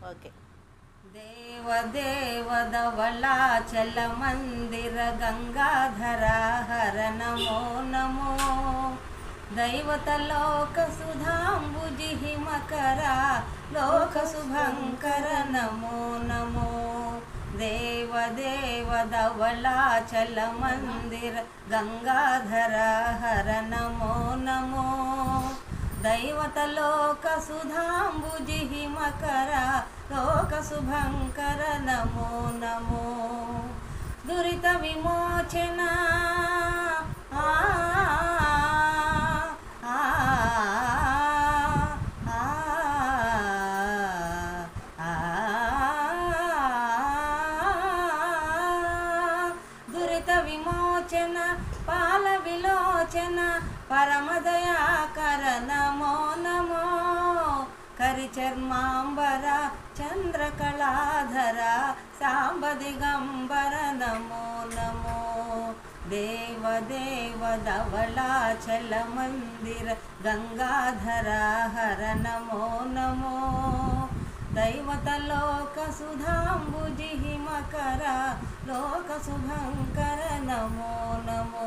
Okay. దేవదేవ ధవళాచల మందిర గంగాధర హర నమో నమో దైవత లోక సుధాంబుజి హిమకర లోక శుభంకర నమో నమో దేవదేవ ధవళాచల మందిర గంగాధర హర నమో నమో దైవత లోక సుధాంబుజి హిమకర లోక శుభంకర నమో నమో దురిత విమోచన దురిత విమోచన పాల విలోచన పరమదయాకర నమో నమో కరిచర్మాంబర చంద్రకళాధర సాంబ దిగంబర నమో నమో దేవదేవ ధవళాచల మందిర గంగాధర హర నమో నమో దైవత లోక సుధాంబుజి హిమకర లోక శుభంకర నమో నమో